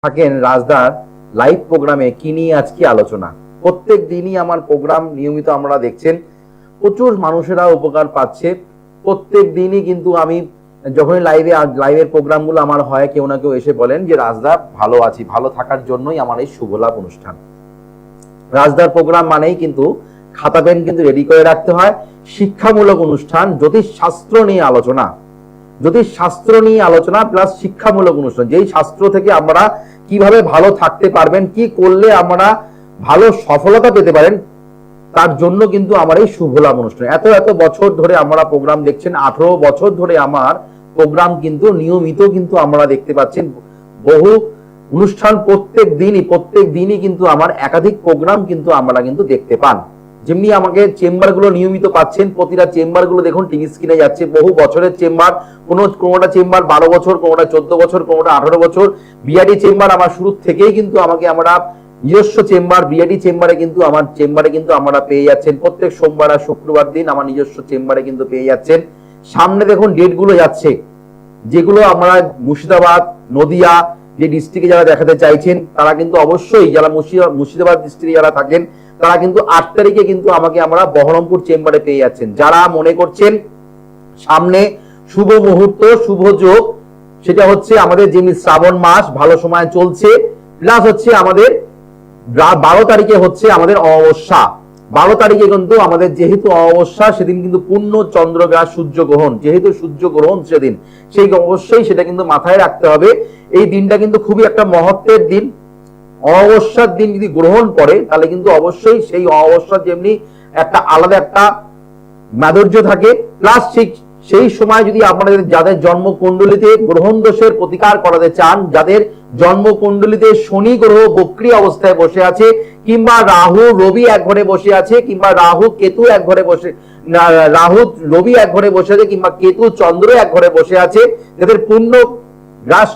থাকেন রাজদার লাইভ প্রোগ্রামে কি নিয়ে আজকে আলোচনা। প্রত্যেক দিনই আমার প্রোগ্রাম নিয়মিত আমরা দেখছেন, প্রচুর মানুষেরা উপকার পাচ্ছে। প্রত্যেক দিনই কিন্তু আমি যখনই লাইভের প্রোগ্রামগুলো আমার হয়, কেউ না কেউ এসে বলেন যে রাজদা ভালো আছি, ভালো থাকার জন্যই আমার এই শুভ লাভ অনুষ্ঠান। রাজদার প্রোগ্রাম মানেই কিন্তু খাতা পেন কিন্তু রেডি করে রাখতে হয়। শিক্ষামূলক অনুষ্ঠান, জ্যোতিষ শাস্ত্র নিয়ে আলোচনা, জ্যোতিষ শাস্ত্র নিয়ে আলোচনা প্লাস শিক্ষামূলক অনুষ্ঠান। যেই শাস্ত্র থেকে আমরা কিভাবে ভালো থাকতে পারবেন, কি করলে আমরা ভালো সফলতা পেতে পারেন, তার জন্য কিন্তু আমার এই শুভ লাভ অনুষ্ঠান। এত এত বছর ধরে আমরা প্রোগ্রাম দেখছেন, 18 বছর ধরে আমার প্রোগ্রাম কিন্তু নিয়মিত কিন্তু আমরা দেখতে পাচ্ছেন। বহু অনুষ্ঠান প্রত্যেক দিনই কিন্তু আমার একাধিক প্রোগ্রাম কিন্তু আমরা কিন্তু দেখতে পান। যেমনি আমাকে চেম্বার গুলো নিয়মিত পাচ্ছেন, প্রতিটা চেম্বার গুলো দেখুন টিভি স্ক্রিনে যাচ্ছে। বহু বছরের চেম্বার, কোনোটা চেম্বার 12 বছর, কোনোটা 14 বছর, কোনোটা 18 বছর। বিআরডি চেম্বার আমার শুরু থেকেই কিন্তু আমরা নিজস্ব চেম্বার, বিআরডি চেম্বারে কিন্তু আমার চেম্বারে কিন্তু আমরা পেয়ে যাচ্ছেন। প্রত্যেক সোমবার আর শুক্রবার দিন আমার নিজস্ব চেম্বারে কিন্তু পেয়ে যাচ্ছেন। সামনে দেখুন ডেট গুলো যাচ্ছে, যেগুলো আমরা মুর্শিদাবাদ, নদিয়া যে ডিস্ট্রিক্টে যারা দেখাতে চাইছেন, তারা কিন্তু অবশ্যই, যারা মুর্শিদাবাদ ডিস্ট্রিক্টে যারা থাকেন, তারা কিন্তু 8 তারিখে কিন্তু আমরা বহরমপুর চেম্বারে পেয়ে যাচ্ছেন। যারা মনে করছেন সামনে শুভ মুহূর্ত, শুভ যোগ, সেটা হচ্ছে আমাদের যেমনি শ্রাবণ মাস ভালো সময় চলছে, প্লাস হচ্ছে আমাদের 12 তারিখে হচ্ছে আমাদের অমাবস্যা। 12 তারিখে কিন্তু আমাদের যেহেতু অমাবস্যা, সেদিন কিন্তু পূর্ণ চন্দ্রগ্রাস, সূর্যগ্রহণ, যেহেতু সূর্যগ্রহণ সেদিন, সেই অবশ্যই সেটা কিন্তু মাথায় রাখতে হবে। এই দিনটা কিন্তু খুবই একটা মহত্বের দিন। অমাবস্যার দিন যদি গ্রহণ পড়ে, তাহলে কিন্তু অবশ্যই সেই অমাবস্যার যেমনি একটা আলাদা একটা মাধুর্য থাকে, প্লাস সেই সময় যদি আপনাদের যাদের জন্মকুণ্ডলিতে গ্রহণ দোষের প্রতিকার করাতে চান, যাদের জন্মকুণ্ডলিতে শনি গ্রহ বক্রী অবস্থায় বসে আছে, কিংবা রাহু রবি এক ঘরে বসে আছে, কিংবা রাহু রবি এক ঘরে বসে আছে, কিংবা কেতু চন্দ্র এক ঘরে বসে আছে, যাদের পূর্ণ গ্রাস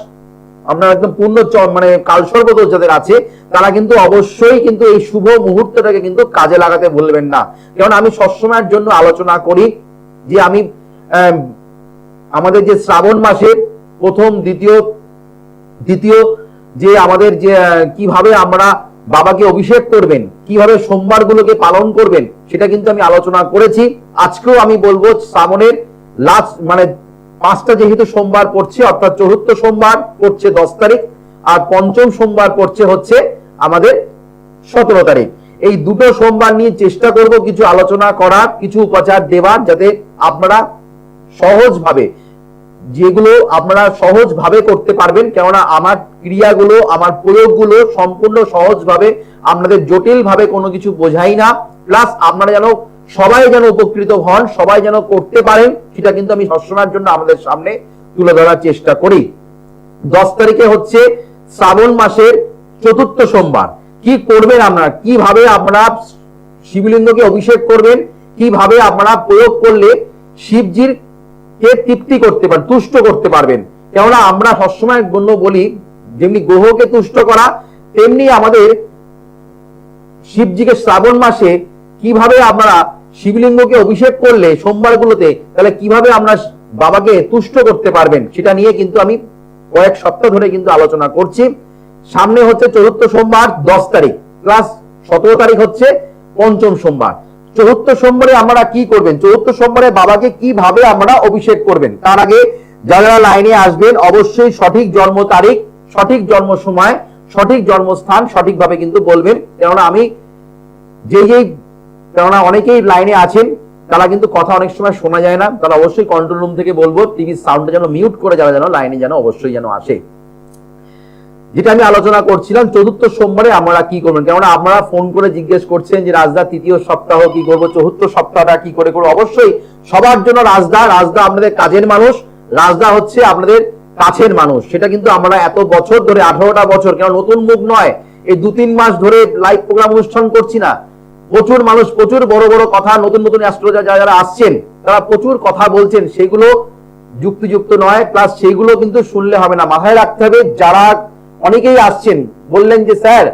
আপনার একদম পূর্ণ মানে কালসর্পদোষ যাদের আছে, তারা কিন্তু অবশ্যই কিন্তু এই শুভ মুহূর্তটাকে কিন্তু কাজে লাগাতে ভুলবেন না। কারণ আমি সবসময়ের জন্য আলোচনা করি যে আমাদের যে শ্রাবণ মাসের প্রথম, দ্বিতীয় যে আমাদের যে কিভাবে আমরা বাবাকে অভিষেক করবেন, কিভাবে সোমবার গুলোকে পালন করবেন, সেটা কিন্তু আমি আলোচনা করেছি। আজকেও আমি বলবো শ্রাবণের লাস্ট মানে 5টা যেহেতু সোমবার পড়ছে, অর্থাৎ চতুর্থ সোমবার পড়ছে 10 তারিখ, আর পঞ্চম সোমবার পড়ছে হচ্ছে আমাদের 17 তারিখ। এই দুটো সোমবার নিয়ে চেষ্টা করব কিছু আলোচনা করার, কিছু উপচার দেওয়ার, যাতে আপনারা সহজভাবে, যেগুলো আপনারা সহজভাবে করতে পারবেন। কেননা আমার ক্রিয়াগুলো, আমার প্রয়োগগুলো সম্পূর্ণ সহজভাবে, আপনাদের জটিল ভাবে কোনো কিছু বোঝাই না। প্লাস আপনারা যেন সবাই যেন উপকৃত হন, সবাই যেন করতে পারেন, সেটা কিন্তু আমি সবসময়ের জন্য আমাদের সামনে তুলে ধরার চেষ্টা করি। 10 তারিখে হচ্ছে শ্রাবণ মাসের চতুর্থ সোমবার। কি করবেন আপনারা, কিভাবে আপনারা শিবলিঙ্গকে অভিষেক করবেন, কিভাবে আপনারা প্রয়োগ করলে শিবজির কে তৃপ্তি করতে পারেন, তুষ্ট করতে পারবেন। কেননা আমরা সবসময় জন্য বলি, যেমনি গ্রহকে তুষ্ট করা, তেমনি আমাদের শিবজিকে শ্রাবণ মাসে কিভাবে আপনারা শিবলিঙ্গকে অভিষেক করলে সোমবার গুলোতে, তাহলে কিভাবে আমরা বাবাকে তুষ্ট করতে পারবেন, সেটা নিয়ে কিন্তু আমি কয়েক সপ্তাহ ধরে কিন্তু আলোচনা করছি। সামনে হচ্ছে চতুর্থ সোমবার 10 তারিখ, প্লাস 17 তারিখ হচ্ছে পঞ্চম সোমবার। চতুর্থ সোমবারে আমরা কি করবেন, চতুর্থ সোমবারে বাবাকে কিভাবে আমরা অভিষেক করবেন, তার আগে যারা লাইনে আসবেন অবশ্যই সঠিক জন্ম তারিখ, সঠিক জন্ম সময়, সঠিক জন্মস্থান সঠিকভাবে কিন্তু বলবেন। কেননা কেননা অনেকেই লাইনে আছেন, তারা কিন্তু কথা অনেক সময় শোনা যায় না, তারা অবশ্যই কন্ট্রোল রুম থেকে বলবো টিভির সাউন্ডটা যেন মিউট করে যারা যেন লাইনে যেন অবশ্যই যেন আসে। যেটা আমি আলোচনা করছিলাম, চতুর্থ সোমবারে আমরা কি করবেন। কেননা আপনারা ফোন করে জিজ্ঞেস করছেন যে রাজদা তৃতীয় সপ্তাহ কি করবো, চতুর্থ সপ্তাহটা কি করে করবো। অবশ্যই সবার জন্য রাজদা আপনাদের কাজের মানুষ, রাজদা হচ্ছে আপনাদের কাছের মানুষ। সেটা কিন্তু আমরা এত বছর ধরে, 18টা বছর, কেন নতুন মুখ নয়, এই 2-3 মাস ধরে লাইভ প্রোগ্রাম অনুষ্ঠান করছি না। প্রচুর মানুষ, প্রচুর বড় বড় কথা, নতুন অ্যাস্ট্রোলজার যারা আসছেন, তারা প্রচুর কথা বলছেন, সেগুলো যুক্তিযুক্ত নয়। প্লাস সেইগুলো কিন্তু শুনলে হবে না, মাথায় রাখতে হবে। যারা অনেকেই আসছেন বললেন যে স্যার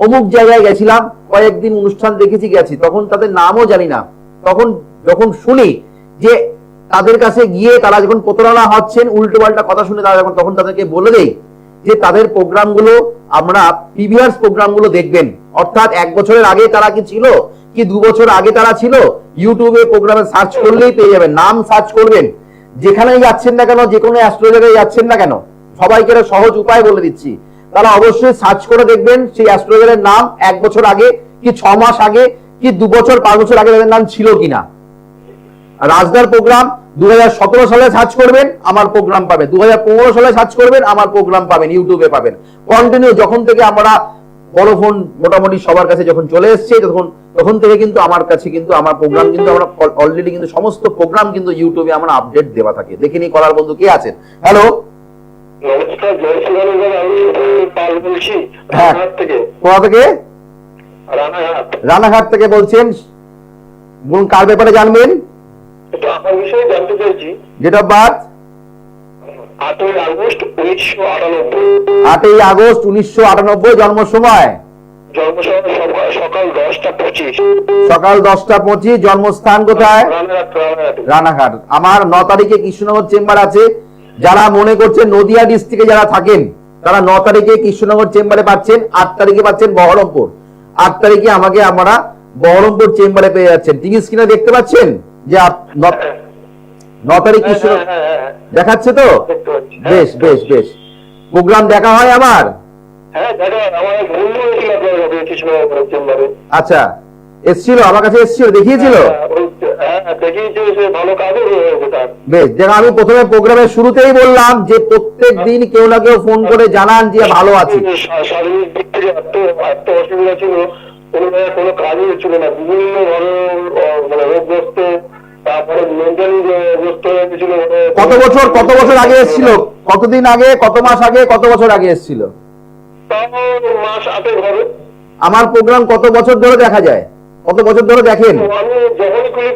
অমুক জায়গায় গেছিলাম, কয়েকদিন অনুষ্ঠান দেখেছি, গেছি, তখন তাদের নামও জানি না। তখন যখন শুনি যে তাদের কাছে গিয়ে তারা যখন প্রতারণা হচ্ছেন, উল্টো পাল্টা কথা শুনে তারা তখন তাদেরকে বলে দেয় যে তাদের প্রোগ্রামগুলো আমরা প্রিভিয়াস প্রোগ্রামগুলো দেখবেন, অর্থাৎ 1 বছরের আগে তারা কি ছিল, কি 2 বছর আগে তারা ছিল, ইউটিউবে প্রোগ্রামে সার্চ করলেই পেয়ে যাবেন। নাম সার্চ করবেন, যেখানেই যাচ্ছেন না কেন, যে কোনো অ্যাস্ট্রোলজারে যাচ্ছেন না কেন, সবাইকে একটা সহজ উপায় বলে দিচ্ছি, তারা অবশ্যই সার্চ করে দেখবেন সেই অ্যাস্ট্রোলজারের নাম 1 বছর আগে কি 6 মাস আগে কি 2 বছর 5 বছর আগে তাদের নাম ছিল কিনা। রাজদার প্রোগ্রাম 2017 সালে সার্চ করবেন, আমার প্রোগ্রাম পাবেন। 2015 সালে সার্চ করবেন, আমার প্রোগ্রাম পাবেন, ইউটিউবে পাবেন। কন্টিনিউ যখন থেকে আমরা বড় ফোন মোটামুটি সবার কাছে যখন চলে এসছে, তখন থেকে কিন্তু আমার কাছে কিন্তু আমার প্রোগ্রাম কিন্তু আমরা অলরেডি কিন্তু সমস্ত প্রোগ্রাম কিন্তু ইউটিউবে আমরা আপডেট দেওয়া থাকে। দেখিনি করার বন্ধু কে আছেন? হ্যালো, নমস্কার, জয় শ্রীরাম। আমি পাল বলছি রানাঘাট থেকে। কোথা থেকে? রানাঘাট থেকে বলছেন। বলুন, কার ব্যাপারে জানবেন? একটু আমার বিষয়ে জানতে চাইছি। ডেট অফ বার্থ 8ই আগস্ট 1998। 8ই আগস্ট 1998। জন্ম সময়? জন্ম সময় সকাল 10টা 25। সকাল 10টা 25। জন্মস্থান কোথায়? রানাঘাট। আমার 9 তারিখে কৃষ্ণনগর চেম্বার আছে। যারা মনে করছেন নদিয়া ডিস্ট্রিক্টে যারা থাকেন, তারা 9 তারিখে কৃষ্ণনগর চেম্বারে পাচ্ছেন, 8 তারিখে পাচ্ছেন বহরমপুর। 8 তারিখে আমাকে আমরা বহরমপুর চেম্বারে পেয়ে যাচ্ছেন। টিভি স্ক্রিনে দেখতে পাচ্ছেন যে 9 তারিখ কৃষ্ণনগর দেখাচ্ছে তো? বেশ বেশ বেশ। প্রোগ্রাম দেখা হয় আমার? আচ্ছা, এসছিল আমার কাছে, এসছিল, দেখিয়েছিল। বেশ, যেটা আমি প্রথমে প্রোগ্রামের শুরুতেই বললাম যে প্রত্যেক দিন কেউ না কেউ ফোন করে জানান যে ভালো আছি। শারীরিক দিক থেকে এত অসুবিধা ছিল, কোনো কাজই হচ্ছিল না, বিভিন্ন ধরনের মানে রোগগ্রস্ত, তারপরে মেন্টালি গ্রস্ত হয়ে গেছিল। কত বছর আগে এসেছিল? কতদিন আগে, কত মাস আগে, কত বছর আগে এসেছিল? মাস 8 হবে। আমার প্রোগ্রাম কত বছর ধরে দেখা যায়? কত বছর ধরে দেখেন? আমি যখনই খুলি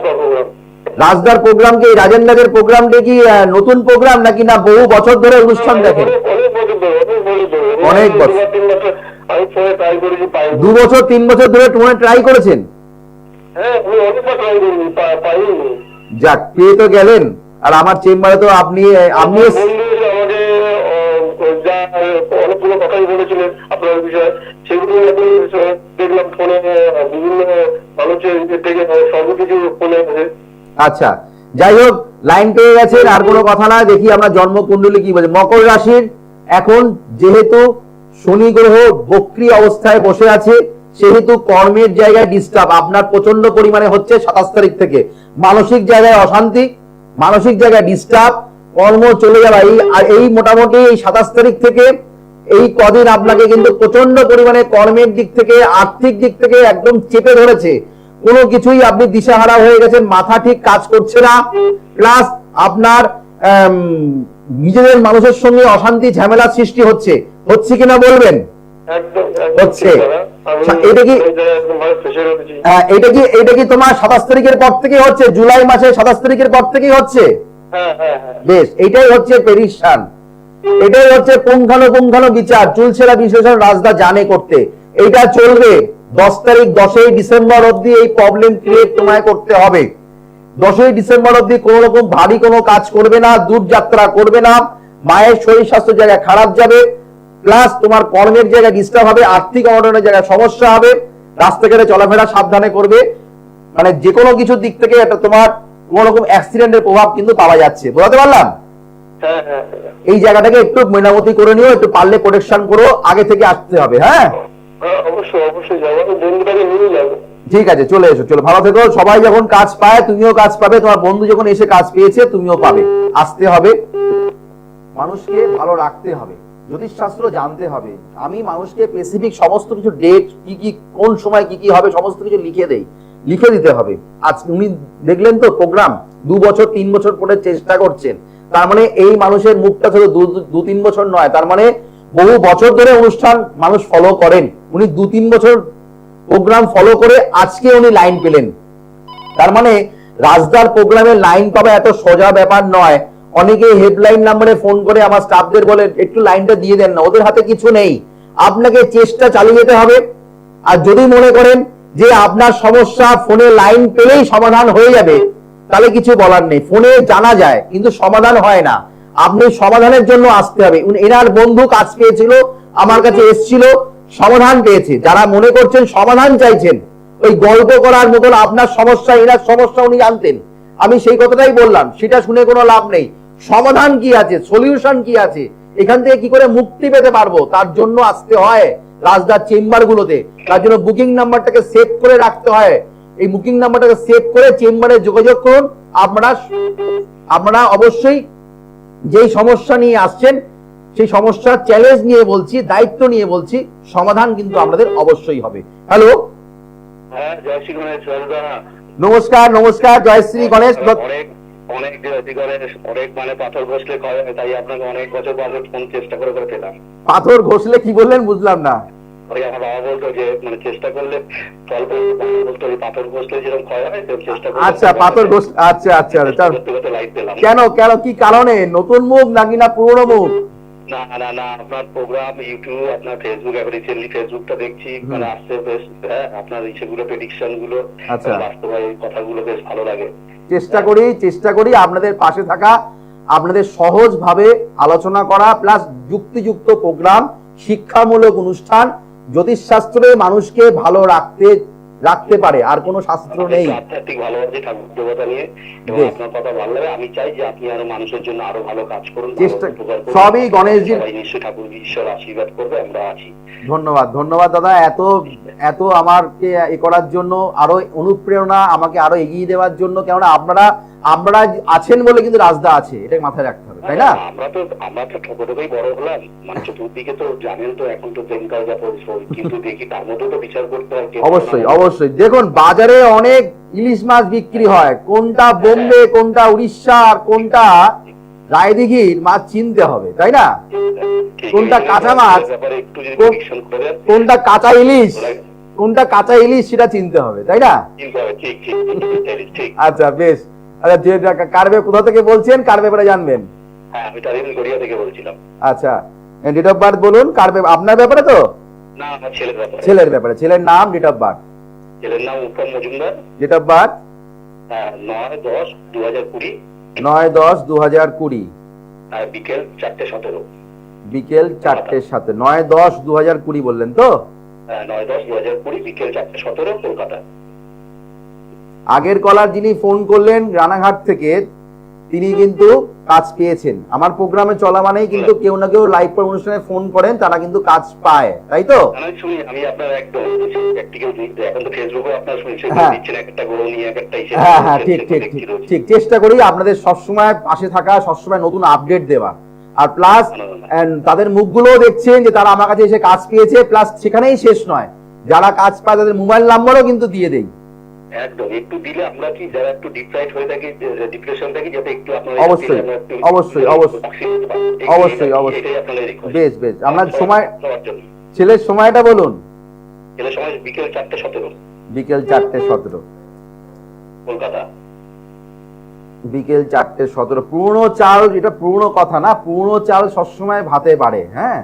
প্রোগ্রাম। রাজদার প্রোগ্রাম কি, রাজেন্দ্রের প্রোগ্রামটা কি নতুন প্রোগ্রাম নাকি না বহু বছর ধরে অনুষ্ঠান দেখেন? অনেক বছর। আমি ফোনে ট্রাই করেছি, 2 বছর 3 বছর ধরে ফোনে ট্রাই করেছেন? হ্যাঁ, আমি অনেকবার ট্রাই করেছি, পাইনি। যাক, পেয়ে তো গেলেন। আর আমার চেম্বারে তো আপনি আমাকে অনেকগুলো কথাই বলেছিলেন আপনার বিষয়ে, সেগুলো দেখলাম ফোনে, বিভিন্ন মানুষের থেকে সবকিছু ফোনে। আচ্ছা, যাই হোক, লাইন পেয়ে গেছেন, আর কোনো কথা না। দেখি আমরা জন্ম কুণ্ডলী কি বলে। মকর রাশির এখন যেহেতু শনি গ্রহ বক্রী অবস্থায় বসে আছে, সেহেতু কর্মের জায়গায় ডিস্টার্ব আপনার প্রচন্ড পরিমাণে হচ্ছে। 27 তারিখ থেকে মানসিক জায়গায় অশান্তি, মানসিক জায়গায় ডিস্টার্ব, কর্ম চলে যাওয়া। এই মোটামুটি এই 27 তারিখ থেকে এই কদিন আপনাকে কিন্তু প্রচন্ড পরিমাণে কর্মের দিক থেকে, আর্থিক দিক থেকে একদম চেপে ধরেছে। কোনো কিছুই আপনি দিশাহারা হয়ে গেছেন, মাথা ঠিক কাজ করছে না। প্লাস আপনার নিজেদের মানুষের সঙ্গে অশান্তি ঝামেলা সৃষ্টি হচ্ছে কিনা বলবেন? হচ্ছে। এটা কি তোমার 27 তারিখের পর থেকে হচ্ছে? জুলাই মাসে 27 তারিখের পর থেকেই হচ্ছে? বেশ, এটাই হচ্ছে পেরিশান, এটাই হচ্ছে পুঙ্খানুপুঙ্খানু বিচার, চুলছেরা বিশ্লেষণ রাজদা জানে করতে। এইটা চলবে 10 তারিখ, 10ই ডিসেম্বর অব্দি এই প্রবলেম ক্রিয়েট তোমায় করতে হবে। 10ই ডিসেম্বর অব্দি কোন রকম ভারী কোনো কাজ করবে না, দূর যাত্রা করবে না, মায়ের শরীর স্বাস্থ্য জায়গায় খারাপ যাবে, প্লাস তোমার কর্মের জায়গায় ডিস্টার্ব হবে, আর্থিক অনটনের জায়গায় সমস্যা হবে, রাস্তাঘাটে চলাফেরা সাবধানে করবে। মানে যে কোনো কিছুর দিক থেকে এটা তোমার কোন রকম অ্যাক্সিডেন্টের প্রভাব কিন্তু পাওয়া যাচ্ছে। বুঝতে পারলাম? এই জায়গাটাকে একটু মেরামতি করে নিও, একটু পারলে প্রোটেকশন করো, আগে থেকে আসতে হবে। হ্যাঁ, অবশ্যই যাবো, বন্ধুটাকে নিয়ে যাবো। ঠিক আছে, চলে এসো, চলো, ভালো থেকো। সবাই যখন কাজ পায় তুমিও কাজ পাবে, তোমার বন্ধু যখন এসে কাজ পেয়েছে তুমিও পাবে। আসতে হবে, মানুষকে ভালো রাখতে হবে, জ্যোতিষশাস্ত্র জানতে হবে। আমি মানুষকে স্পেসিফিক সমস্ত কিছু ডেট, কি কোন সময় কি হবে সমস্ত কিছু লিখে দিতে হবে। আজ উনি দেখলেন তো প্রোগ্রাম 2 বছর 3 বছর পরে চেষ্টা করছেন, তার মানে এই মানুষের মুখটা শুধু 2-3 বছর নয়, তার মানে বহু বছর ধরে অনুষ্ঠান মানুষ ফলো করেন। উনি 2-3 বছর প্রোগ্রাম ফলো করে আজকে উনি লাইন পেলেন। তার মানে রাজদার প্রোগ্রামে লাইন পাওয়া এত সোজা ব্যাপার নয়। অনেকে হেল্পলাইন নাম্বারে ফোন করে আমার স্টাফদের বলে একটু লাইনটা দিয়ে দেন না, ওদের হাতে কিছু নেই। আপনাকে চেষ্টা চালিয়ে যেতে হবে। আর যদি মনে করেন যে আপনার সমস্যা ফোনে লাইন পেলেই সমাধান হয়ে যাবে, তাহলে কিছু বলার নেই। ফোনে জানা যায় কিন্তু সমাধান হয় না। আপনি সমাধানের জন্য আসতে হবে। এনার বন্ধু কাজ পেয়েছিল, আমার কাছে এসেছিল, সমাধান পেয়েছে। যারা মনে করছেন সমাধান চাইছেন, ওই গল্প করার মতন আপনার সমস্যা এনার সমস্যা উনি জানতেন, আমি সেই কথাটাই বললাম, সেটা শুনে কোনো লাভ নেই। সমাধান কি আছে, সলিউশন কি আছে, এখান থেকে কি করে মুক্তি পেতে পারবো, তার জন্য আসতে হয় রাজদার চেম্বার গুলোতে। তার জন্য বুকিং নাম্বারটাকে সেভ করে রাখতে হয়। এই বুকিং নাম্বারটাকে সেভ করে চেম্বারে যোগাযোগ করুন। আপনারা অবশ্যই যেই সমস্যা নিয়ে আসছেন, সেই সমস্যার চ্যালেঞ্জ নিয়ে বলছি, দায়িত্ব নিয়ে বলছি, সমাধান কিন্তু আপনাদের অবশ্যই হবে। হ্যালো, হ্যাঁ, জয় শ্রী গণেশ দাদা। নমস্কার। নমস্কার, জয় শ্রী গণেশ। অনেক অনেক মানে পাথর ঘষলে ক্ষয় হয়, তাই আপনাকে অনেক বছর পর ফোন চেষ্টা করে পেলাম। পাথর ঘষলে কি বললেন, বুঝলাম না। আমার বাবা বলতো যে মানে চেষ্টা করলে ফল বলতো, পাথর ঘষলে যেরকম ক্ষয় হয় চেষ্টা করলে। আচ্ছা, পাথর ঘষ, আচ্ছা আচ্ছা। লাইভ পেলাম। কেন কেন, কি কারণে? নতুন মুখ নাকি না পুরনো মুখ? না না না, আপনার প্রোগ্রাম ইউটিউব, আপনার ফেসবুক, এখন রিসেন্টলি ফেসবুকটা দেখছি, মানে আসছে বেশ, হ্যাঁ, আপনার সেগুলো প্রেডিকশন গুলো, বাস্তবায়ন কথাগুলো বেশ ভালো লাগে। চেষ্টা করি আপনাদের পাশে থাকা, আপনাদের সহজ ভাবে আলোচনা করা, প্লাস যুক্তিযুক্ত প্রোগ্রাম, শিক্ষামূলক অনুষ্ঠান। জ্যোতিষশাস্ত্রে মানুষকে ভালো রাখতে পারে, আর কোনো শাস্ত্র নেই। আধ্যাত্মিক ভালোবাসি ঠাকুর দেবতা নিয়ে, এবং আপনার কথা ভালো লাগে। আমি চাই যে আপনি আরো মানুষের জন্য আরো ভালো কাজ করুন, সবই গণেশজি, নিশ্চয়ই ঠাকুর ঈশ্বর আশীর্বাদ করবে, আমরা আছি। ধন্যবাদ দাদা, এত আমাকে এ করার জন্য, আরো অনুপ্রেরণা আমাকে আরো এগিয়ে দেওয়ার জন্য। কেননা আপনারা আছেন বলে কিন্তু রাজদা আছে, এটা মাথায় রাখতে হবে, তাই না? আমরা তো ঠোকরেই বড় হলাম, মানে চতুর্দিকে তো জানেন তো, এখন তো দিনকাল যা পরিশ্রম, কিন্তু দেখি তার মধ্যে তো বিচার করতে হয়। অবশ্যই দেখুন, বাজারে অনেক ইলিশ মাছ বিক্রি হয়, কোনটা বোম্বে, কোনটা উড়িষ্যা, আর কোনটা রায়দিঘির মাছ চিনতে হবে, তাই না? কোনটা কাঁচা মাছ, কোনটা কাঁচা ইলিশ, সেটা চিনতে হবে, তাই না? আচ্ছা, বেশ। আচ্ছা, যে কোথা থেকে বলছেন, কার ব্যাপারে জানবেন? আমি তারিন গড়িয়া থেকে বলছিলাম। আচ্ছা, ডেট অফ বার্থ বলুন। আপনার ব্যাপারে তো না, আমার ছেলের ব্যাপারে। ছেলের ব্যাপারে। ছেলের নাম, ডেট অফ বার্থ? ছেলের নাম Uttam Majumdar. Date of birth? 9/10/2020। 9/10/2020। বিকেল 4:17। বিকেল 4:17। 9/10/2020 বললেন তো? 9/10/2020, বিকেল 4:17, কলকাতা। আগের কলার যিনি ফোন করলেন রানাঘাট থেকে, তিনি কিন্তু কাজ পেয়েছেন। আমার প্রোগ্রামে চলা মানেই কিন্তু কেউ না কেউ লাইভ অনুষ্ঠানে ফোন করেন, তারা কিন্তু কাজ পায়, তাই তো? আমি আপনার একদম প্র্যাকটিক্যাল এখন তো ফেসবুকে আপনার শুনছেন, একটা গরু নিয়ে একটা হ্যাঁ, ঠিক। চেষ্টা করি আপনাদের সবসময় পাশে থাকা, সবসময় নতুন আপডেট দেওয়া। আর প্লাস তাদের মুখগুলোও দেখছেন যে তারা আমার কাছে এসে কাজ পেয়েছে। প্লাস সেখানেই শেষ নয়, যারা কাজ পায় তাদের মোবাইল নাম্বারও কিন্তু দিয়ে দেই। একদম, একটু দিলে আমরা কি, যারা একটু ডিপ্রাইভ হয়ে থাকি, ডিপ্রেশন থাকি, যাতে একটু আপনারা অবশ্যই বেশ। আপনার সময়, ছেলের সময়টা বলুন। ছেলের সময় বিকেল 4:17। বিকেল 4:17, কলকাতা। বিকেল 4:17। পুরনো চাল, এটা পুরনো কথা না, পুরনো চাল সবসময় ভাতে বাড়ে। হ্যাঁ,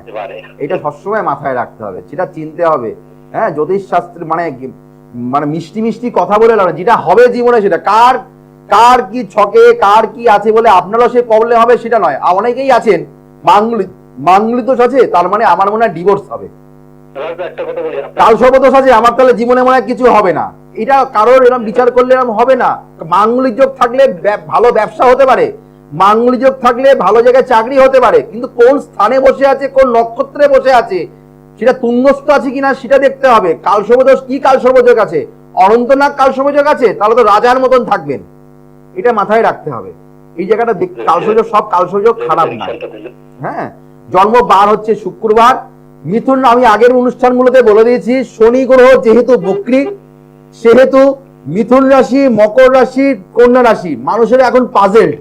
এটা সবসময় মাথায় রাখতে হবে, সেটা চিনতে হবে। হ্যাঁ, জ্যোতিষ শাস্ত্র মানে মিষ্টি কথা বলে না, যেটা হবে জীবনে, সেটা কার কি ছকে, কার কি আছে বলে আপনারও সে প্রবলেম হবে সেটা নয়। অনেকেই আছেন মাঙ্গলিক দোষ আছে, তার মানে আমার মনে হয় ডিভোর্স হবে। কাল সর্বদোষ আছে, আমার তাহলে জীবনে মনে হয় কিছু হবে না। এটা কারোর এরকম বিচার করলে এরকম হবে না। মাঙ্গলিক যোগ থাকলে ভালো ব্যবসা হতে পারে, মাঙ্গলিক যোগ থাকলে ভালো জায়গায় চাকরি হতে পারে, কিন্তু কোন স্থানে বসে আছে, কোন নক্ষত্রে বসে আছে, সেটা তুঙ্গস্থ আছে কিনা সেটা দেখতে হবে। কালসর্বদোষ কি, কালসর্বযোগ আছে, অনন্তনাগ কালসর্বযোগ আছে, তাহলে তো রাজার মতন থাকবেন। এটা মাথায় রাখতে হবে। এই জায়গাটা কালসর্বযোগ, সব কালসর্বযোগ খারাপ না। হ্যাঁ, জন্ম বার হচ্ছে শুক্রবার। মিথুন, আমি আগের অনুষ্ঠানগুলোতে বলে দিয়েছি, শনি গ্রহ যেহেতু বক্রী, সেহেতু মিথুন রাশি, মকর রাশি, কন্যা রাশি মানুষের এখন পাজেল্ড,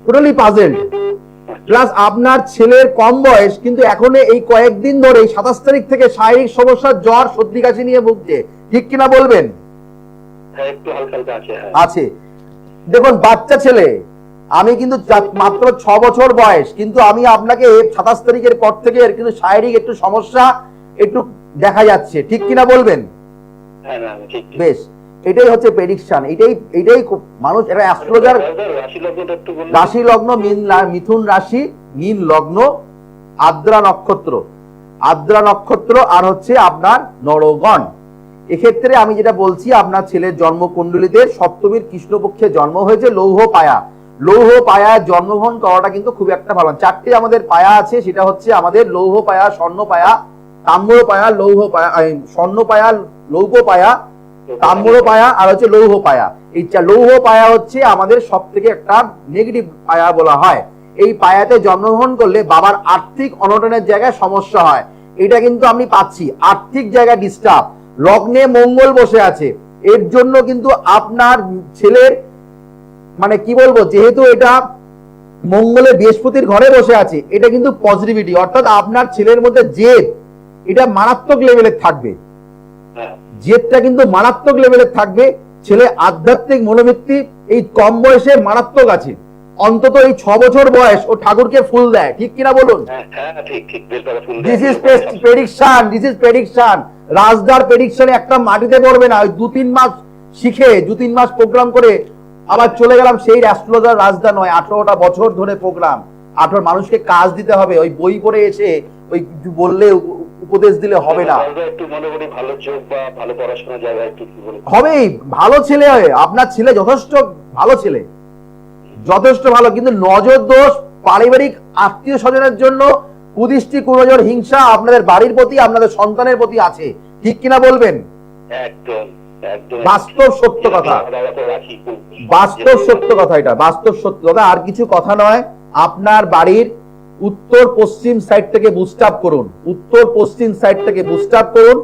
টোটালি পাজেল্ড। প্লাস আপনার ছেলের কম বয়স, কিন্তু এখন এই কয়েকদিন ধরে 27 তারিখ থেকে শারীরিক সমস্যা, জ্বর, সর্দি কাশি নিয়ে ভুগছে, ঠিক কিনা বলবেন? আছে। দেখুন, বাচ্চা ছেলে, আমি কিন্তু মাত্র 6 বছর বয়স, কিন্তু আমি আপনাকে 27 তারিখের পর থেকে কিন্তু শারীরিক একটু সমস্যা একটু দেখা যাচ্ছে, ঠিক কিনা বলবেন? বেশ। এটাই হচ্ছে প্রেডিকশন, এটাই মানুষ, এটা অ্যাস্ট্রোলজার। রাশি লগ্নটা একটু বলুন। রাশি লগ্ন মিথুন রাশি, মীন লগ্ন, আদ্রা নক্ষত্র, আদ্রা নক্ষত্র আর হচ্ছে আপনার নরগণ। এক্ষেত্রে আমি যেটা বলছি, আপনার ছেলের জন্মকুণ্ডলীতে সপ্তমীর কৃষ্ণপক্ষে জন্ম হয়েছে, লৌহ পায়া, লৌহ পায়ায় জন্মগ্রহণ করাটা কিন্তু খুব একটা ভালো। চারটে আমাদের পায়া আছে, সেটা হচ্ছে আমাদের লৌহ পায়া, স্বর্ণ পায়া, তাম্র পায়া, লৌহ পায়া, স্বর্ণ পায়া, লৌহ পায়া, তাম্র পায়া আর হচ্ছে লৌহ পায়া। এই লৌহ পায়া হচ্ছে আমাদের সব থেকে একটা নেগেটিভ পায়া বলা হয়। এই পায়াতে জন্মগ্রহণ করলে বাবার আর্থিক অনটনের জায়গায় সমস্যা হয়, এটা কিন্তু আমি পাচ্ছি। আর্থিক জায়গায় ডিস্টার্ব, লগ্নে মঙ্গল বসে আছে, এর জন্য কিন্তু আপনার ছেলের মানে কি বলবো, যেহেতু এটা মঙ্গলে বৃহস্পতির ঘরে বসে আছে, এটা কিন্তু পজিটিভিটি, অর্থাৎ আপনার ছেলের মধ্যে জেদ, এটা মারাত্মক লেভেলের থাকবে, জেদটা কিন্তু মারাত্মক লেভেলের থাকবে। ছেলে আধ্যাত্মিক মনোবৃত্তি এই কম বয়সে মারাত্মক আছে, অন্তত এই 6 বছর বয়স ও ঠাকুরকে ফুল দেয়, ঠিক কিনা বলুন? This is prediction, this is prediction. রাজদার প্রেডিকশনে একটা মাটিতে পড়বে না, ওই 2-3 মাস শিখে 2-3 মাস প্রোগ্রাম করে আবার চলে গেলাম, সেই অ্যাস্ট্রোলজার রাজদা নয়। 18টা বছর ধরে প্রোগ্রাম, 18 মানুষকে কাজ দিতে হবে, ওই বই পড়ে এসে ওই বললে উপদেশ দিলে হবে না। একটু মনে করি ভালো চোখ বা ভালো পড়াশোনার জায়গা একটু কি বলবো, হবেই, ভালো ছেলে হয় আপনার ছেলে, যথেষ্ট ভালো ছেলে, যথেষ্ট ভালো, কিন্তু নজর দোষ, পারিবারিক আত্মীয় স্বজনের জন্য কুদৃষ্টি, কুনজর, হিংসা আপনাদের বাড়ির প্রতি, আপনাদের সন্তানের প্রতি আছে, ঠিক কিনা বলবেন? একদম একদম বাস্তব সত্য কথা, বাস্তব সত্য কথা, এটা বাস্তব সত্য কথা, আর কিছু কথা নয়। আপনার বাড়ির উত্তর পশ্চিম সাইড থেকে বুস্ট আপ করুন, উত্তর পশ্চিম সাইড থেকে বুস্ট আপ করুন,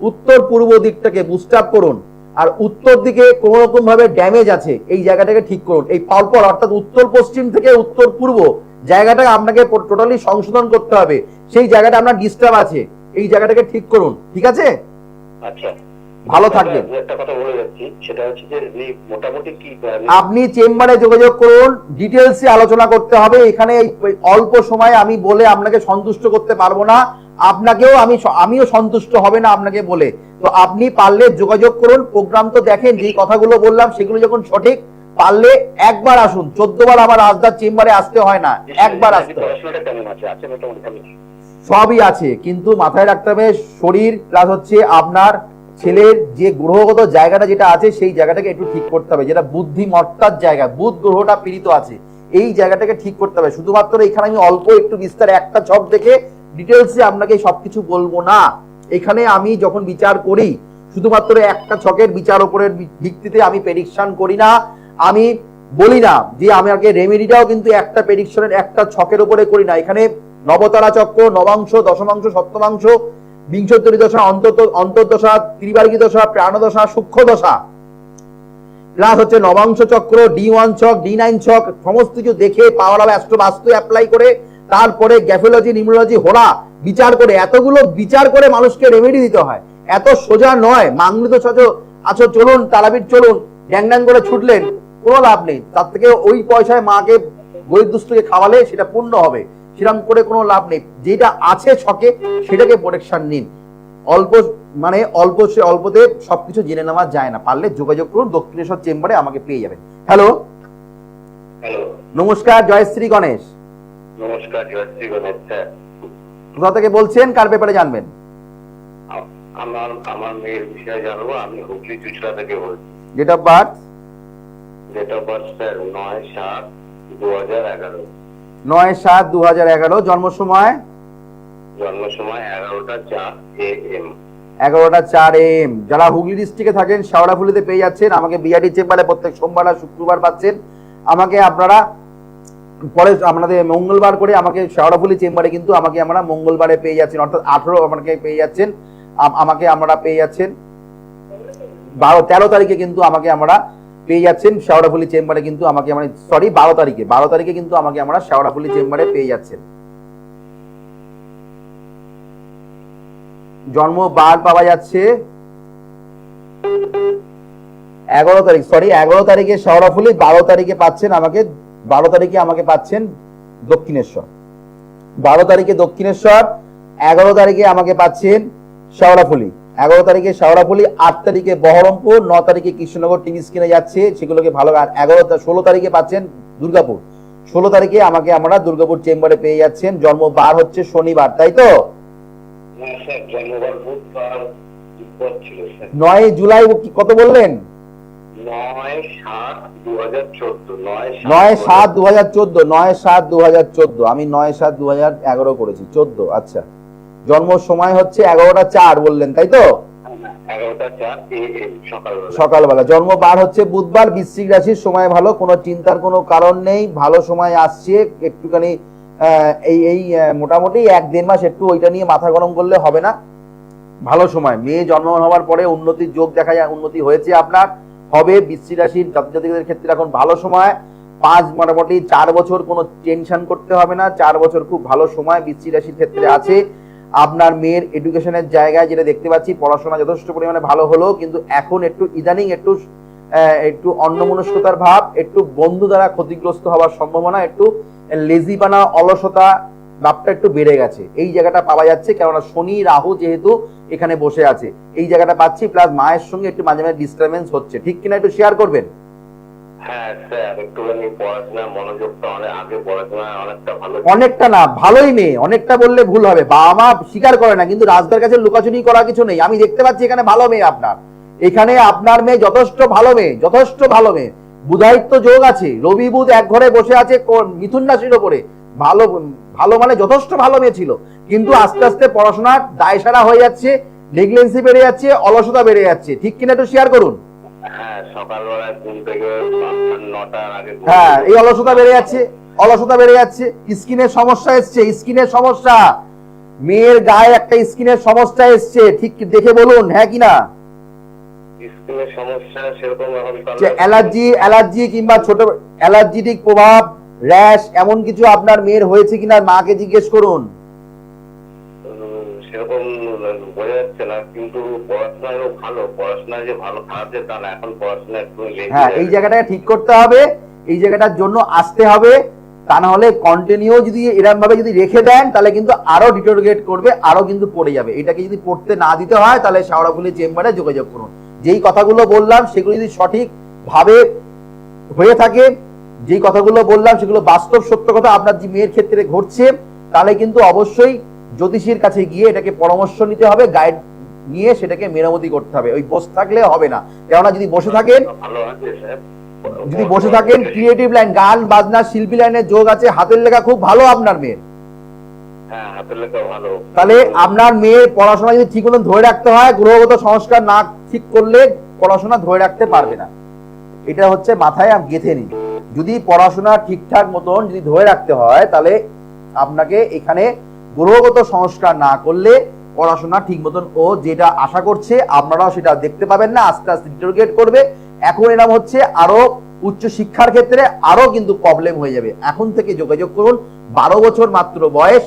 উত্তর পূর্ব দিকটাকে বুস্ট আপ করুন, আর উত্তর দিকে কোন রকম ভাবে ড্যামেজ আছে এই জায়গাটাকে ঠিক করুন। এই পরপর অর্থাৎ উত্তর পশ্চিম থেকে উত্তর পূর্ব জায়গাটা আপনাকে টোটালি সংশোধন করতে হবে, সেই জায়গাটা আপনার ডিস্টার্ব আছে, এই জায়গাটাকে ঠিক করুন, ঠিক আছে? আচ্ছা, ভালো থাকবেন। একটা কথা বলে যাচ্ছি, সেটা হচ্ছে যে মোটামুটি কি আপনি চেম্বারে যোগাযোগ করুন, ডিটেলসে আলোচনা করতে হবে। এখানে অল্প সময়ে আমি বলে আপনাকে সন্তুষ্ট করতে পারবো না, আপনাকেও আমিও সন্তুষ্ট হবে না আপনাকে বলে। তো আপনি পারলে যোগাযোগ করুন, প্রোগ্রাম তো দেখেন, যে কথাগুলো বললাম সেগুলো যখন সঠিক, পারলে একবার আসুন, 14 বার আমার রাজদার চেম্বারে আসতে হয় না, একবার আসতে হয়। সবই আছে, কিন্তু মাথায় রাখতে হবে শরীর প্লাস হচ্ছে আপনার ছেলের যে গ্রহগত জায়গাটা যেটা আছে, সেই জায়গাটাকে একটু ঠিক করতে হবে, যেটা বুদ্ধিমত্তার জায়গা, বুধ গ্রহটা পীড়িত আছে, এই জায়গাটাকে ঠিক করতে হবে। শুধুমাত্র এখানে আমি অল্প একটু বিস্তারে একটা ছক দেখে ডিটেলসে আপনাকে সবকিছু বলবো না। এখানে আমি যখন বিচার করি, শুধুমাত্র একটা ছকের বিচার উপরের ভিত্তিতে আমি প্রেডিকশন করি না, আমি বলি না যে আমাকে রেমেডিটাও কিন্তু একটা প্রেডিকশনের একটা ছকের উপরে করি না। এখানে নবতারা চক্র, নবাংশ, দশমাংশ, সপ্তমাংশ, বিংশোত্তরী দশা, অন্তর্দশা, ত্রিবার্গী দশা, প্রাণদশা, সূক্ষ্ম দশা, প্লাস হচ্ছে নবাংশ চক্র, D1 ছক, D9 ছক, সমস্ত কিছু দেখে পাওয়ার অফ অ্যাস্ট্রো বাস্তু অ্যাপ্লাই করে, তারপরে গ্যাফোলজি, নিউমোলজি, হোরা বিচার করে, এতগুলো বিচার করে মানুষকে রেমেডি দিতে হয়, এত সোজা নয়। মাঙ্গলিত আছো চলুন, তারাপীঠ চলুন, ড্যাং ড্যাং করে ছুটলেন, কোনো লাভ নেই। তার থেকে ওই পয়সায় মাকে গরিব দুস্থকে খাওয়ালে সেটা পূর্ণ হবে, সেরকম করে কোনো লাভ নেই। যেটা আছে ছকে সেটাকে প্রোটেকশন নিন। অল্পতে সবকিছু জেনে নেওয়া যায় না, পারলে যোগাযোগ করুন, দক্ষিণেশ্বর চেম্বারে আমাকে পেয়ে যাবেন। হ্যালো, নমস্কার, জয়শ্রী গণেশ। নমস্কার, জয়শ্রী গণেশ। কোথা থেকে বলছেন, কার ব্যাপারে জানবেন? আমার মেয়ের বিষয়ে জানবো। আমি হুগলি চুচড়া থেকে বলছি। Date of birth? Date of birth sir 9/7/2011। 9/7/2011। জন্ম সময়? জন্ম সময় 11টা 4 AM। 11টা 4 AM। যারা হুগলি ডিস্ট্রিক্টে থাকেন, শেওড়াফুলিতে পেয়ে যাচ্ছেন আমাকে, বিআরডি চেম্বারে প্রত্যেক সোমবার আর শুক্রবার পাচ্ছেন আমাকে। আপনারা পরে আপনাদের মঙ্গলবার করে আমাকে শেওড়াফুলি চেম্বারে কিন্তু আমাকে আমরা মঙ্গলবারে পেয়ে যাচ্ছেন, অর্থাৎ 18 আমাকে পেয়ে যাচ্ছেন, আমাকে আমরা পেয়ে যাচ্ছেন 13 তারিখে কিন্তু আমাকে আমরা পেয়ে যাচ্ছেন শেওড়াফুলি চেম্বারে, কিন্তু আমাকে আমরা 12 তারিখে কিন্তু আমাকে আমরা শেওড়াফুলি চেম্বারে পেয়ে যাচ্ছেন। জন্ম বার পাওয়া যাচ্ছে 11 তারিখ, 11 তারিখে শেওড়াফুলি, 12 তারিখে পাচ্ছেন আমাকে, 12 তারিখে আমাকে পাচ্ছেন দক্ষিণেশ্বর, 12 তারিখে দক্ষিণেশ্বর, 11 তারিখে আমাকে পাচ্ছেন শেওড়াফুলি। 11 তারিখে শেওড়াফুলি, 8 তারিখে বহরমপুর, 9 তারিখে কৃষ্ণনগর টিভি স্ক্রিনে যাচ্ছে, সেগুলোকে ভালো। আর 16 তারিখে পাচ্ছেন দুর্গাপুর। 16 তারিখে আমাকে আমরা দুর্গাপুর চেম্বারে পেয়ে যাচ্ছেন। জন্ম বার হচ্ছে শনিবার, তাই তো? 9 জুলাই কত বললেন? 9/7/2014। 9/7/2014। আমি 9/7/2011 করেছি, 14। আচ্ছা, জন্ম সময় হচ্ছে 11টা 4 বললেন, তাই তো? 11টা 4 AM সকালবেলা। জন্ম বার হচ্ছে বুধবার, বৃশ্চিক রাশির, সময় ভালো, কোনো চিন্তার কোনো কারণ নেই, ভালো সময় আসছে। একটুখানি এই মোটামুটি 1-1.5 মাস একটু ওইটা নিয়ে মাথা গরম করলে হবে না, ভালো সময়। মেয়ে জন্ম হওয়ার পরে উন্নতির যোগ দেখা যায়, উন্নতি হয়েছে আপনার, হবে। বৃশ্চিক রাশির জাতক-জাতিকাদের ক্ষেত্রে এখন ভালো সময়। 5 মোটামুটি 4 বছর কোনো টেনশন করতে হবে না, 4 বছর খুব ভালো সময় বৃশ্চিক রাশির ক্ষেত্রে আছে। আপনার মেয়ের এডুকেশনের জায়গায় যেটা দেখতে পাচ্ছি, পড়াশোনা যথেষ্ট পরিমাণে ভালো হলো, কিন্তু এখন একটু ইদানিং একটু অন্যমনস্কতার ভাব, একটু বন্ধু দ্বারা ক্ষতিগ্রস্ত হওয়ার সম্ভাবনা, একটু লেজিপানা, অলসতা ভাবটা একটু বেড়ে গেছে। এই জায়গাটা পাওয়া যাচ্ছে, কেননা শনি রাহু যেহেতু এখানে বসে আছে, এই জায়গাটা পাচ্ছি। প্লাস মায়ের সঙ্গে একটু মাঝে মাঝে ডিস্টারবেন্স হচ্ছে, ঠিক কিনা একটু শেয়ার করবেন? হ্যাঁ স্যার, একটুখানি পড়াশোনার মনোযোগটা আগে পড়াশোনা অনেকটা ভালো। অনেকটা না, ভালোই মেয়ে, অনেকটা বললে ভুল হবে। বাবা মা স্বীকার করে না, কিন্তু রাজদার কাছে লুকাচুরি করা কিছু নেই। আমি দেখতে পাচ্ছি এখানে ভালো মেয়ে আপনার, এখানে আপনার মেয়ে যথেষ্ট ভালো মেয়ে, যথেষ্ট ভালো মেয়ে। বুধায়িত্ব যোগ আছে, রবি বুধ এক ঘরে বসে আছে মিথুন রাশির ওপরে। ভালো ভালো মানে যথেষ্ট ভালো মেয়ে ছিল, কিন্তু আস্তে আস্তে পড়াশোনার দায়সারা হয়ে যাচ্ছে, নেগলেন্সি বেড়ে যাচ্ছে, অলসতা বেড়ে যাচ্ছে, ঠিক কিনা একটু শেয়ার করুন। হ্যাঁ, সকালবেলা ঘুম থেকে 9টার আগে। হ্যাঁ, এই অলসতা বেড়ে যাচ্ছে, অলসতা বেড়ে যাচ্ছে। স্কিনের সমস্যা এসছে, স্কিনের সমস্যা, মেয়ের গায়ে একটা স্কিনের সমস্যা এসছে, ঠিক দেখে বলুন, হ্যাঁ কিনা? স্কিনের সমস্যা সেরকম এখন অ্যালার্জি কিংবা ছোট অ্যালার্জিটিক প্রভাব, র্যাশ, এমন কিছু আপনার মেয়ের হয়েছে কিনা মাকে জিজ্ঞেস করুন। সেরকম বোঝা যাচ্ছে না, কিন্তু পড়াশোনায় ভালো, পড়াশোনায় যে ভালো খারাপ যে তা না, এখন পড়াশোনা একটু। হ্যাঁ, এই জায়গাটা ঠিক করতে হবে, এই জায়গাটার জন্য আসতে হবে। তা না হলে কন্টিনিউ যদি এরকম ভাবে যদি রেখে দেন, তাহলে কিন্তু আরো ডিটোরিয়েট করবে, আরো কিন্তু পড়ে যাবে। এটাকে যদি পড়তে না দিতে হয়, তাহলে শেওড়াফুলি চেম্বারে যোগাযোগ করুন। যেই কথাগুলো বললাম সেগুলো যদি সঠিক ভাবে হয়ে থাকে, যেই কথাগুলো বললাম সেগুলো বাস্তব সত্য কথা আপনার যে মেয়ের ক্ষেত্রে ঘটছে, তাহলে কিন্তু অবশ্যই জ্যোতিষীর কাছে গিয়ে এটাকে পরামর্শ নিতে হবে, গাইড নিয়ে সেটাকে মেরামতি করতে হবে। ওই বসে থাকলে হবে না, কেননা যদি বসে থাকেন, ক্রিয়েটিভ লাইন, গান বাজনা, শিল্পী লাইনের যোগ আছে, হাতের লেখা খুব ভালো আপনার মেয়ের। হ্যাঁ, হাতের লেখা ভালো। তাহলে আপনার মেয়ের পড়াশোনা যদি ঠিক মতন ধরে রাখতে হয়, গ্রহগত সংস্কার না ঠিক করলে পড়াশোনা ধরে রাখতে পারবে না। এটা হচ্ছে মাথায় গেঁথে নিন। যদি পড়াশোনা ঠিকঠাক মতন যদি ধরে রাখতে হয়, তাহলে আপনাকে এখানে গ্রহগত সংস্কার না করলে পড়াশোনা ঠিক মতন ও যেটা আশা করছে আপনারাও সেটা দেখতে পাবেন না, আস্তে আস্তে ডিটোরিয়েট করবে। এখন এরকম হচ্ছে, আরো উচ্চ শিক্ষার ক্ষেত্রে আরো কিন্তু প্রবলেম হয়ে যাবে। এখন থেকে যোগাযোগ করুন, 12 বছর মাত্র বয়স,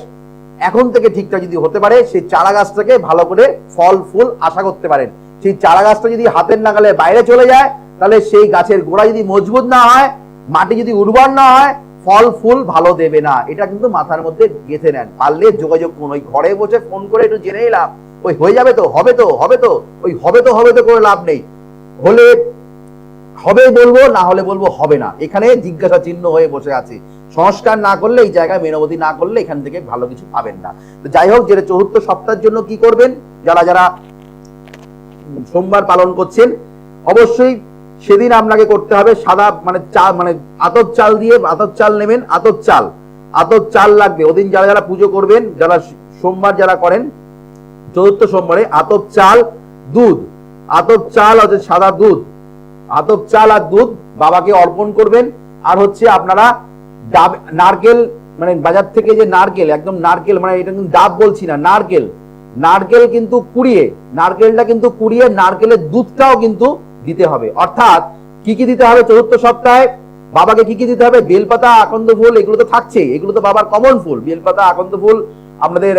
এখন থেকে ঠিকঠাক যদি হতে পারে, সেই চারা গাছটাকে ভালো করে ফল ফুল আশা করতে পারেন। সেই চারা গাছটা যদি হাতের নাগালে বাইরে চলে যায়, তাহলে সেই গাছের গোড়া যদি মজবুত না হয়, মাটি যদি উর্বর না হয়, ফল ফুল ভালো দেবে না। এটা কিন্তু মাথার মধ্যে গেঁথে নেন। পারলে যোগাযোগ করুন, ওই ঘরে বসে ফোন করে একটু জেনে নিলাম, ওই হয়ে যাবে তো, হবে তো, ওই হবে তো করে লাভ নেই। হলে হবে বলবো, না হলে বলবো হবে না। এখানে জিজ্ঞাসা চিহ্ন হয়ে বসে আছে। সংস্কার না করলে, এই জায়গায় মেরামতি না করলে এখান থেকে ভালো কিছু পাবেন না। তো যাই হোক, যেটা চতুর্থ সপ্তাহের জন্য কি করবেন, যারা যারা সোমবার পালন করছেন, অবশ্যই সেদিন আপনাকে করতে হবে সাদা মানে আতপ চাল দিয়ে, আতপ চাল নেবেন, আতপ চাল লাগবে। ওদিন যারা যারা পুজো করবেন, যারা সোমবার যারা করেন চতুর্থ সোমবারে, আতপ চাল, দুধ, আতপ চাল আছে সাদা দুধ, আতপ চাল আর দুধ বাবাকে অর্পণ করবেন। আর হচ্ছে আপনারা ডাব, নারকেল, মানে বাজার থেকে যে নারকেল, একদম নারকেল, মানে এটা কিন্তু ডাব বলছি না, নারকেল কিন্তু কুড়িয়ে, নারকেলটা কিন্তু কুড়িয়ে নারকেলের দুধটাও কিন্তু দিতে হবে। অর্থাৎ কি কি দিতে হবে চতুর্থ সপ্তাহে বাবাকে, কি কি দিতে হবে? বেলপাতা, আকন্দ ফুল, এগুলো তো থাকছেই, এগুলো তো বাবার কমন ফুল। বেলপাতা, আকন্দ ফুল, আপনাদের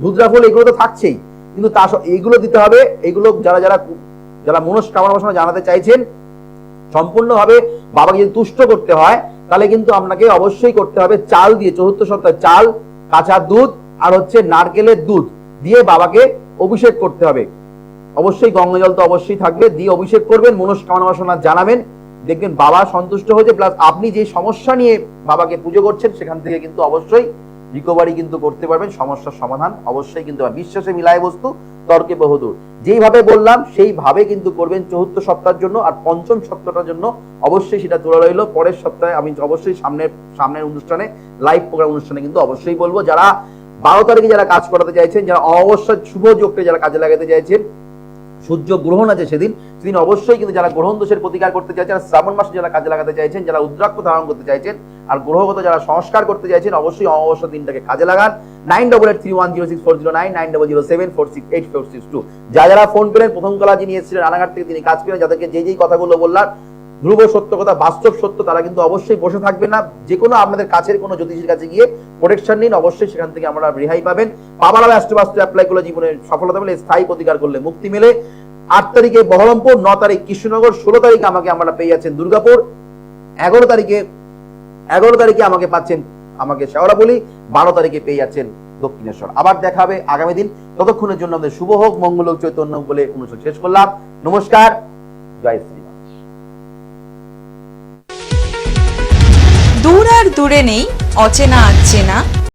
ধুতরা ফুল, এগুলো তো থাকছেই, কিন্তু তা এইগুলো দিতে হবে। এগুলো যারা যারা যারা মনস্কামনা জানাতে চাইছেন, সম্পূর্ণভাবে বাবাকে যদি তুষ্ট করতে হয়, তাহলে কিন্তু আপনাকে অবশ্যই করতে হবে চাল দিয়ে, চতুর্থ সপ্তাহে চাল, কাঁচা দুধ আর হচ্ছে নারকেলের দুধ দিয়ে বাবাকে অভিষেক করতে হবে। অবশ্যই গঙ্গা জল তো অবশ্যই থাকবে, দিয়ে অভিষেক করবেন, মনস্কামনা বাসনা জানাবেন, দেখবেন বাবা সন্তুষ্ট হয়েছে। প্লাস আপনি যে সমস্যা নিয়ে বাবাকে পুজো করছেন সেখান থেকে কিন্তু অবশ্যই রিকভারি কিন্তু করতে পারবেন, সমস্যার সমাধান অবশ্যই কিন্তু বিশ্বাসে মিলায় বস্তু, তর্কে বহুদূর। যেইভাবে বললাম সেইভাবে কিন্তু করবেন চতুর্থ সপ্তাহের জন্য। আর পঞ্চম সপ্তাহটার জন্য অবশ্যই সেটা তোলা রইলো পরের সপ্তাহে। আমি অবশ্যই সামনের অনুষ্ঠানে, লাইভ প্রোগ্রাম অনুষ্ঠানে কিন্তু অবশ্যই বলবো। যারা 12 তারিখে যারা কাজ করাতে চাইছেন, যারা অমাবস্যার শুভ যোগকে যারা কাজে লাগাতে চাইছেন, সূর্য গ্রহণ আছে সেদিন অবশ্যই কিন্তু যারা গ্রহণ দোষের প্রতিকার করতে চাইছেন, শ্রাবণ মাসে যারা কাজে লাগাতে চাইছেন, যারা উদ্রাক্ষ ধারণ করতে চাইছেন, আর গ্রহগত যারা সংস্কার করতে চাইছেন, অবশ্যই অমাবস্যা দিনটাকে কাজে লাগান। 9883106409, 9007468462। যারা ফোন করেন, প্রথম কলা যিনি এসেছিলেন রানাঘাট থেকে, তিনি কাজ করেন, যাদেরকে যেই কথাগুলো বললাম ধ্রুব সত্য কথা, বাস্তব সত্য, তারা কিন্তু অবশ্যই বসে থাকবে না। যে কোনো আপনাদের কাছের কোনো জ্যোতিষীর কাছে গিয়ে প্রোটেকশন নিন, অবশ্যই সেখান থেকে আমরা রেহাই পাবেন। পাবালা অ্যাস্ট্রোবাস্তু অ্যাপ্লাই করলে জীবনে সফলতা মেলে, স্থায়ী প্রতিকার করলে মুক্তি মেলে। 8 তারিখে বহরমপুর, 9 তারিখ কৃষ্ণনগর, 16 তারিখে আমরা পেয়ে যাচ্ছেন দুর্গাপুর, 11 তারিখে আমাকে পাচ্ছেন আমাকে শেওড়াবলি, 12 তারিখে পেয়ে যাচ্ছেন দক্ষিণেশ্বর। আবার দেখা হবে আগামী দিন। ততক্ষণের জন্য আমাদের শুভ হোক, মঙ্গল হোক, চৈতন্য হোক বলে অনুষ্ঠান শেষ করলাম। নমস্কার, জয় শ্রী। দূর আর দূরে নেই অচেনা আচেনা